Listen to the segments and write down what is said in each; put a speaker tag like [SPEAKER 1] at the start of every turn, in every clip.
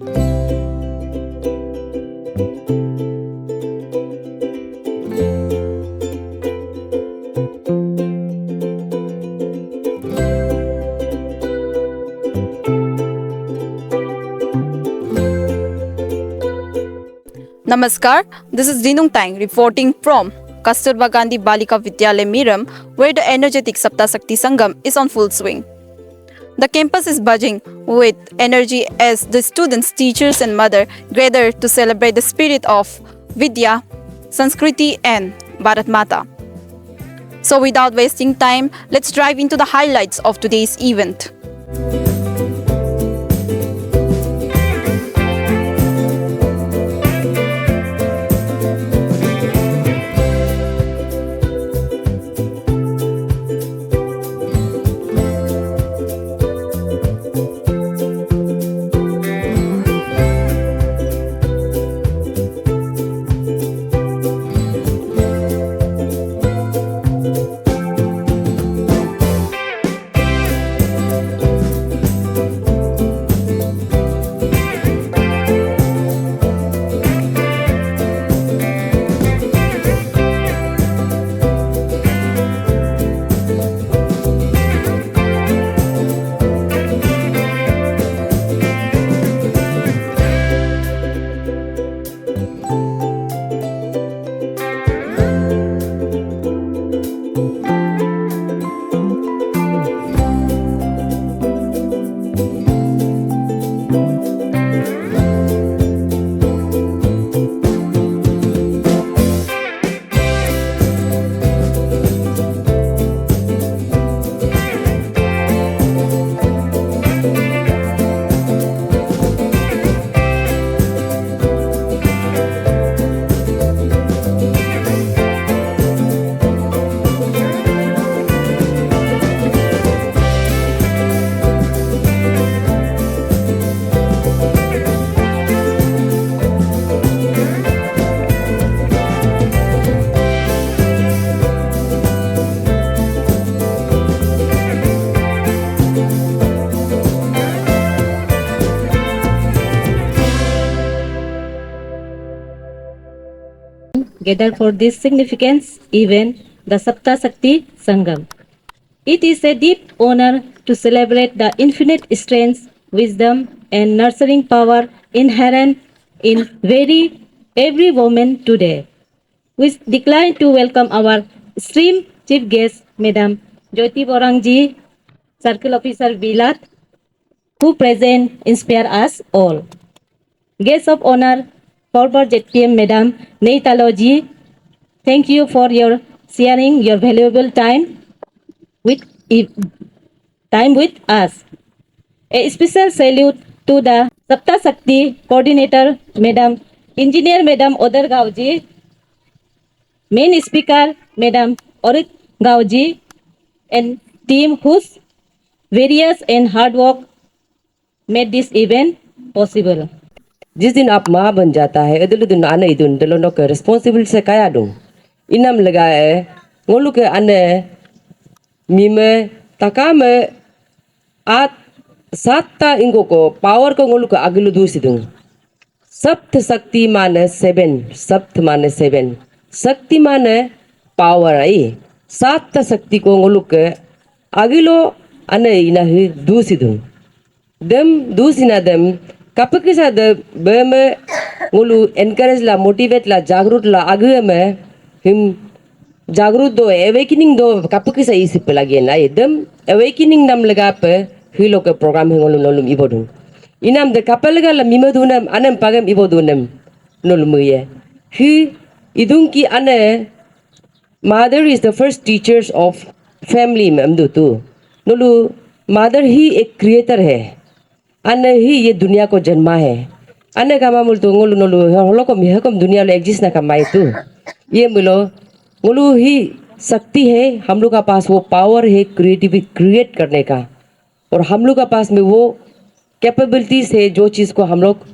[SPEAKER 1] Namaskar, this is Dinung Tang reporting from Kasturba Gandhi Balika Vidyalaya Miram, where the energetic Saptasakti Sangam is on full swing. The campus is buzzing with energy as the students, teachers and mother gather to celebrate the spirit of Vidya, Sanskriti and Bharat Mata. So without wasting time, let's dive into the highlights of today's event.
[SPEAKER 2] Gather for this significant event, the Sapta Sakti Sangam. It is a deep honor to celebrate the infinite strength, wisdom, and nurturing power inherent in every woman today. We decline to welcome our esteemed chief guest, Madam Jyoti Borangji, Circle Officer Vilat, who present inspire us all. Guests of honor, former ZPM Madam Neitaloji, thank you for your sharing your valuable with time with us. A special salute to the Sapta Sakti coordinator, Madam Engineer Madam Odar Gauji, main speaker Madam Orit Gauji, and team whose various and hard work made this event possible.
[SPEAKER 3] जिस दिन आप माँ बन जाता है इधर दिन आने इधर दलों का रिस्पॉन्सिबल से क्या दूँ इनाम लगाए गोलू के आने मीमे तका में आत साता इंगो को पावर को गोलू को अगलू दूसरी दूँ सप्त शक्ति माने 7 सप्त माने 7 शक्ति माने पावर आई सात शक्ति को गोलू के अगलो आने इना ही दूसरी दूँ दम दूसरी ना दम kapag sa de beme ngulu encourage la motivate la jagrut la ague me him jagrut do awakening do kapag sa isip lagi na edem awakening nam laga pe hilo ke program ngulu nolum ibodu inam de kapalaga la mimadunam anam pagam ibodunam nolum ye hi idung ki ane mother is the first teachers of family memdu tu nolu mother ही एक creator है अने ही ये दुनिया को जन्मा है अने कामा मुल तो ngulu nolu holo को मिह को दुनिया ले exist ना कमाई तू ये मिलो ngulu ही शक्ति है हम लोग का पास वो पावर है क्रिएटिविटी क्रिएट करने का और हम लोग का पास में वो कैपेबिलिटीज है जो चीज़ को हम लोग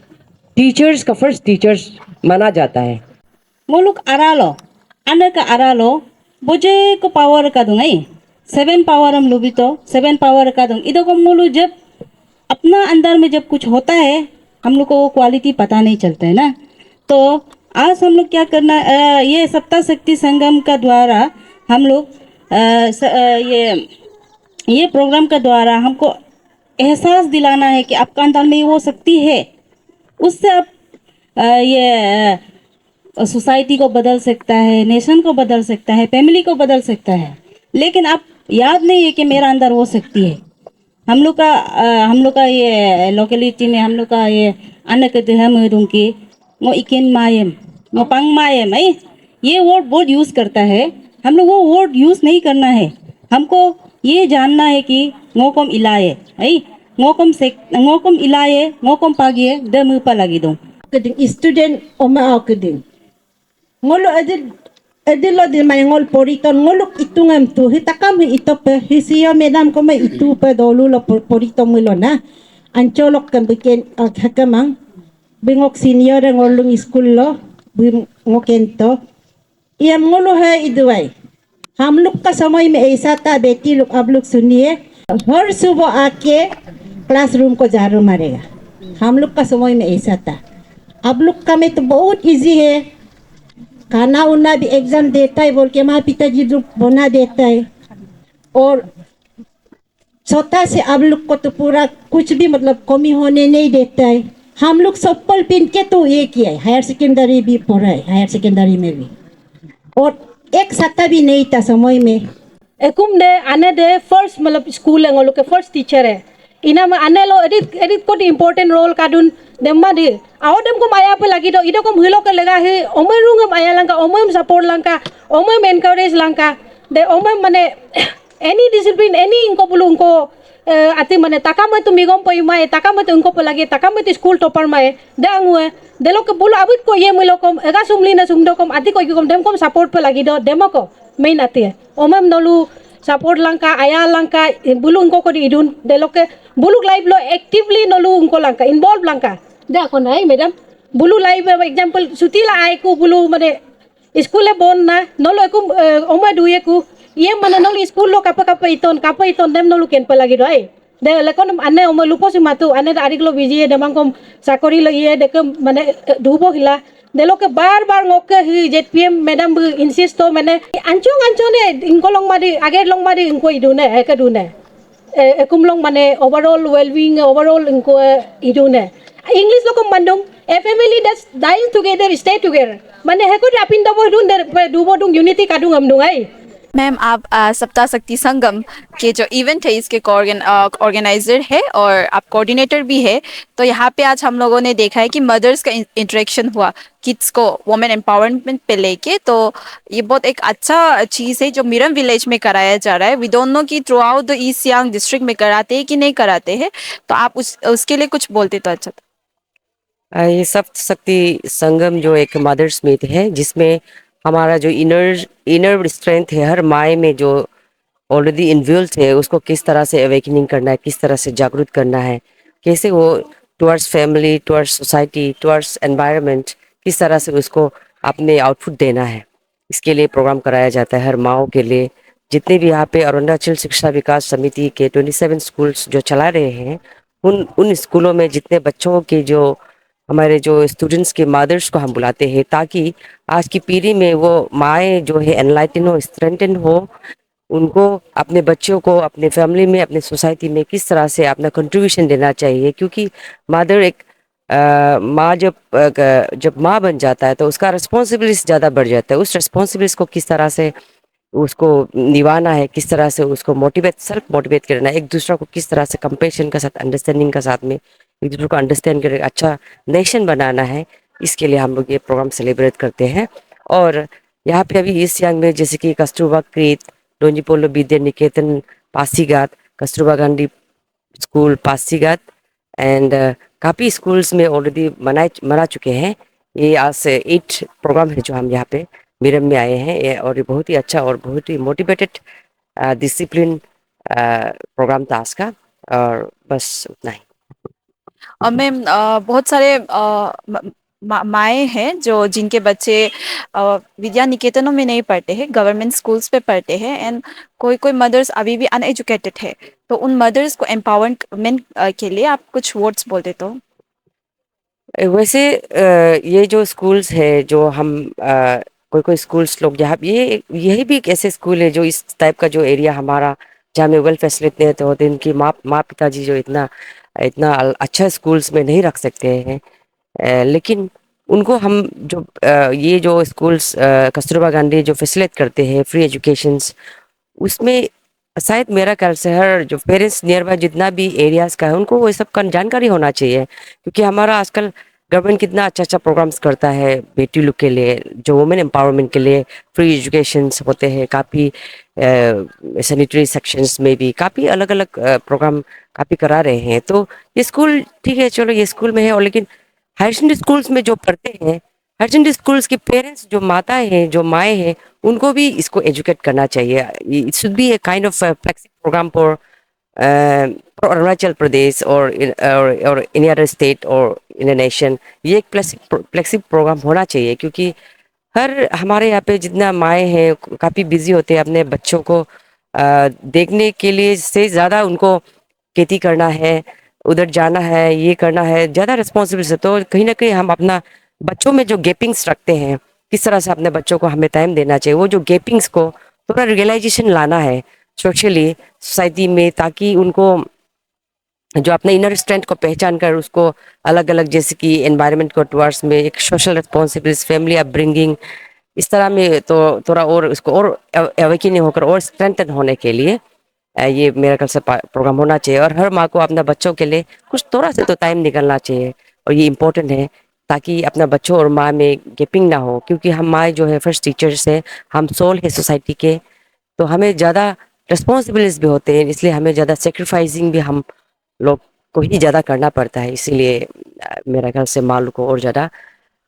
[SPEAKER 3] टीचर्स का फर्स्ट टीचर्स माना जाता है
[SPEAKER 2] मुलुक आरालो अने का आरालो बोझे को पावर का दूँगी 7 पावर हम लुबी तो 7 पावर का दूँ इधर को मुलु जब अपना अंदर में जब कुछ होता है
[SPEAKER 4] हम लोग को वो क्वालिटी पता नहीं चलता है ना। तो आज हम लोग क्या करना, ये सप्ता शक्ति संगम का द्वारा हम लोग ये प्रोग्राम का द्वारा हमको एहसास दिलाना है कि आपका अंदर में वो शक्ति है, उससे आप सोसाइटी को बदल सकता है, नेशन को बदल सकता है, फैमिली को बदल सकता है। लेकिन आप याद नहीं है कि मेरा अंदर वो शक्ति है। हम लोग का ये लोकेलिटी में हम लोग का ये अन्न के हम की वो इकेन मायम वो पंग मायम है, ये वर्ड बहुत यूज़ करता है। हम लोग वो वर्ड यूज़ नहीं करना है। हमको ये जानना है कि ngokom ilaye है, ngokom ilaye ngokom pagie demu pa lagi dong
[SPEAKER 5] keding student oma keding ngolo adil lo di may ngol poriton ngolok itungam tu hitakam ito pe hisiyo medam ko may itu pe dolu lo porito mo lo na ancholok kan bikin hakamang bingok senior ngolong school lo ngokento iyam ngolo है इदवाई हम लोग का समय में ऐसा था, बेटी लोग अब लोग सुनिए, हर सुबह आके क्लासरूम को झाड़ू मारेगा। हम लोग का समय में ऐसा था। अब लोग का में तो बहुत इजी है, खाना उना भी एग्जाम देता है बोल के माँ पिताजी लोग बना देता है। और छोटा से अब लोग को तो पूरा कुछ भी मतलब कमी होने नहीं देता है। हम लोग चप्पल पहन के तो ये किया है, हायर सेकेंडरी भी पढ़ा है, हायर सेकेंडरी में भी। और एक सत्ता भी नहीं था समय में।
[SPEAKER 6] एकुम दे आने दे फर्स्ट मतलब स्कूल एंगोलो के फर्स्ट टीचर है इना में आने लो एडिट एडिट को इम्पोर्टेंट रोल काडुन देम्मा दे आओ देम को माया पे लगी दो इधर को मुहिलो के लगा है ओमे रूंग माया लंका ओमे सपोर्ट लंका ओमे एनकरेज लंका दे ओमे मने एनी डिसिप्लिन एनी इनको बोलो उनको आते मने ताका में तो मिगम पे माए ताका में तो उनको पे लगे ताका में तो स्कूल टॉपर माए दे अंगुए दे लोग के बोलो अभी को ये मिलो कम एगा सुमली ना सुमदो कम आदि को कम देम को सपोर्ट पे लगी दो देमो को मेन आती है ओमे नलू सपोर्ट लंका आया लंका बुलु उनको को इडुन दे लोग के बुलु लाइव लो एक्टिवली नलू उनको लंका इन्वॉल्व लंका देखो ना मैडम बुलु लाइव एग्जांपल सुतीला आय को बुलु माने स्कूल बोन ना नलो को ओमा दुए को ये माने नलो स्कूल लो कापा इतोन देम नलो केन पे लगी दो दे लेकोन अने ओमा लुपो से मातु अने आरिक लो बिजी देमां को चाकरी लो ये देख माने धुबो हिला दे लोग के बार ngoke hi JPM madam insist तो मैंने अंचो ने इनको लोग मारी आगे लोग मारी इनको इडुने है कदुने एकुम लोग माने ओवरऑल वेलबीइंग ओवरऑल इनको इडुने इंग्लिश लोग को मंडुम a family that's dying together stay together माने है को रापिन दबो दुबो दुंग यूनिटी कादुंग हम दुंग आई।
[SPEAKER 1] मैम आप सप्ताह शक्ति संगम के जो इवेंट है इसके ऑर्गेनाइजर है और आप कोऑर्डिनेटर भी है। तो यहाँ पे आज हम लोगों ने देखा है कि मदर्स का इंटरेक्शन हुआ किड्स को वुमेन एम्पावरमेंट पे लेके। तो ये बहुत एक अच्छा चीज़ है जो मीरम विलेज में कराया जा रहा है। वी डोंट नो कि through out the east Siang district में कराते हैं कि नहीं कराते हैं, तो आप उसके लिए कुछ बोलते तो अच्छा था।
[SPEAKER 3] ये सप्त शक्ति संगम जो एक मदर्स मीट है जिसमें हमारा जो इनर स्ट्रेंथ है हर माए में जो ऑलरेडी इन्वॉल्व है उसको किस तरह से अवेकनिंग करना है, किस तरह से जागरूक करना है, कैसे वो towards family, towards society, towards environment किस तरह से उसको अपने आउटपुट देना है, इसके लिए प्रोग्राम कराया जाता है हर माओ के लिए। जितने भी यहाँ पे अरुणाचल शिक्षा विकास समिति के 27 स्कूल्स जो चला रहे हैं उन स्कूलों में जितने बच्चों के जो हमारे जो स्टूडेंट्स के मदर्स को हम बुलाते हैं ताकि आज की पीढ़ी में वो माएँ जो है एनलाइटन हो, स्ट्रेंथन हो, उनको अपने बच्चों को अपने फैमिली में अपने सोसाइटी में किस तरह से अपना कंट्रीब्यूशन देना चाहिए। क्योंकि मदर एक माँ जब माँ बन जाता है तो उसका रिस्पॉन्सिबिलिटी ज़्यादा बढ़ जाता है। उस रिस्पॉन्सिबिलिटी को किस तरह से उसको निभाना है, किस तरह से उसको सेल्फ मोटिवेट करना है, एक दूसरे को किस तरह से कंपेशन के साथ, अंडरस्टैंडिंग के साथ में एक दूसरे को अंडरस्टैंड करके अच्छा नेशन बनाना है, इसके लिए हम लोग ये प्रोग्राम सेलिब्रेट करते हैं। और यहाँ पे अभी ईस्ट सियांग में जैसे कि कस्तूरबा क्रीत, डोंजीपोलो विद्या निकेतन पासीघाट, कस्तूरबा गांधी स्कूल पासीघाट एंड काफ़ी स्कूल्स में ऑलरेडी मना चुके हैं। ये आज से 8 प्रोग्राम है जो हम यहाँ पे मीरम में आए हैं और ये बहुत ही अच्छा और बहुत ही मोटिवेटेड डिसिप्लिन प्रोग्राम था आज का, और बस उतना ही।
[SPEAKER 1] और मैम बहुत सारे माएँ हैं जो जिनके बच्चे विद्या निकेतनों में नहीं पढ़ते हैं, गवर्नमेंट स्कूल्स पे पढ़ते हैं, एंड कोई मदर्स अभी भी अनएजुकेटेड है। तो उन मदर्स को एम्पावरमेंट के लिए आप कुछ वर्ड्स बोल देते हो।
[SPEAKER 3] वैसे ये जो स्कूल्स है जो हम कोई कोई स्कूल्स लोग यहाँ ये यही भी एक ऐसे स्कूल है जो इस टाइप का जो एरिया हमारा जहाँ में वेल फैसिलिटी है तो इनकी माँ पिताजी जो इतना इतना अच्छा स्कूल्स में नहीं रख सकते हैं। लेकिन उनको हम जो ये जो स्कूल्स कस्तूरबा गांधी जो फैसिलिटेट करते हैं फ्री एजुकेशंस उसमें शायद मेरा ख्याल से हर जो पेरेंट्स नियर बाय जितना भी एरियाज का है उनको वो सब का जानकारी होना चाहिए, क्योंकि हमारा आजकल गवर्नमेंट कितना अच्छा अच्छा प्रोग्राम्स करता है बेटी लोग के लिए, जो वुमेन एम्पावरमेंट के लिए फ्री एजुकेशंस होते हैं, काफ़ी सैनिटरी सेक्शंस में भी काफ़ी अलग अलग प्रोग्राम काफ़ी करा रहे हैं। तो ये स्कूल ठीक है, चलो ये स्कूल में है, और लेकिन हायर सेकेंडरी स्कूल्स में जो पढ़ते हैं हायर सेकेंडरी स्कूल्स के पेरेंट्स जो माताएं हैं जो माएँ हैं उनको भी इसको एजुकेट करना चाहिए। It should be a kind of flexible program for Arunachal Pradesh और इन अदर स्टेट और इन द नेशन। ये एक फ्लेक्सिबल प्रोग्राम होना चाहिए, क्योंकि हर हमारे यहाँ पे जितना माएँ हैं काफ़ी बिजी होते हैं अपने बच्चों को देखने के लिए से ज़्यादा उनको खेती करना है, उधर जाना है, ये करना है, ज़्यादा रिस्पॉन्सिबिलिटी है। तो कहीं ना कहीं हम अपना बच्चों में जो गैपिंग्स रखते हैं किस तरह से अपने बच्चों को हमें टाइम देना चाहिए, वो जो गैपिंग्स को थोड़ा रियलाइजेशन लाना है सोशली सोसाइटी में, ताकि उनको जो अपने इनर स्ट्रेंथ को पहचान कर उसको अलग अलग जैसे कि एनवायरनमेंट को टुवर्ड्स में एक सोशल रिस्पॉन्सिबिलिटी फैमिली अपब्रिंगिंग इस तरह में तो थोड़ा और उसको और अवेकनिंग होकर और स्ट्रेंथन होने के लिए ये मेरा ख्याल से प्रोग्राम होना चाहिए। और हर माँ को अपने बच्चों के लिए कुछ थोड़ा सा तो टाइम निकलना चाहिए, और ये इम्पोर्टेंट है ताकि अपना बच्चों और माँ में गैपिंग ना हो, क्योंकि हम माँ जो है फर्स्ट टीचर्स है, हम सोल है सोसाइटी के, तो हमें ज़्यादा रिस्पॉन्सिबिलिटीज भी होते हैं, इसलिए हमें ज़्यादा सेक्रीफाइसिंग भी हम लोग को ही ज़्यादा करना पड़ता है। इसीलिए मेरा ख्याल से माँ लोग को और ज़्यादा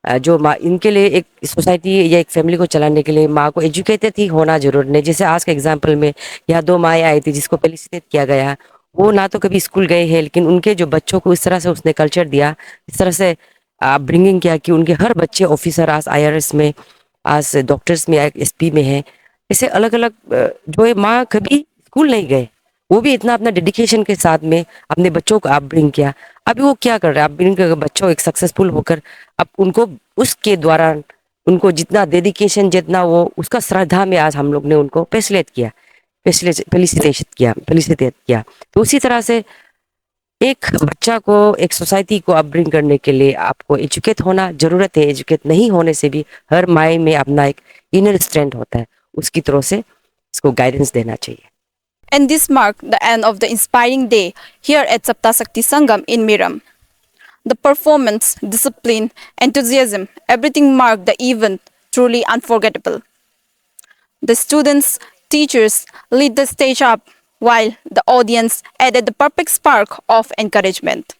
[SPEAKER 3] जो माँ इनके लिए एक सोसाइटी या एक फैमिली को चलाने के लिए माँ को एजुकेटेड ही होना जरूरी है। जैसे आज के एग्जांपल में यहाँ 2 माएँ आई थी जिसको फेलिसिटेट किया गया, वो ना तो कभी स्कूल गए हैं, लेकिन उनके जो बच्चों को इस तरह से उसने कल्चर दिया, इस तरह से ब्रिंगिंग किया कि उनके हर बच्चे ऑफिसर आज IRS में, आज डॉक्टर्स में, SP में है। ऐसे अलग अलग जो है माँ कभी स्कूल नहीं गए, वो भी इतना अपना डेडिकेशन के साथ में अपने बच्चों को अपब्रिंग किया। अभी वो क्या कर रहे हैं, अपब्रिंग कर बच्चों एक सक्सेसफुल होकर अब उनको उसके द्वारा उनको जितना डेडिकेशन जितना वो उसका श्रद्धा में आज हम लोग ने उनको फेलिसिटेट किया। तो उसी तरह से एक बच्चा को एक सोसाइटी को अपब्रिंग करने के लिए आपको एजुकेट होना जरूरत है। एजुकेट नहीं होने से भी हर माई में अपना एक इनर स्ट्रेंथ होता है, उसकी तरह से इसको गाइडेंस देना चाहिए।
[SPEAKER 1] And this marked the end of the inspiring day here at Sapta Sakti Sangam in Miram. The performance, discipline, enthusiasm, everything marked the event truly unforgettable. The students, teachers lit the stage up while the audience added the perfect spark of encouragement.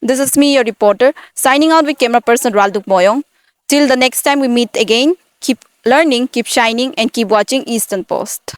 [SPEAKER 1] This is me, your reporter, signing out with camera person Ralduk Moyong. Till the next time we meet again, keep learning, keep shining, and keep watching Eastern Post.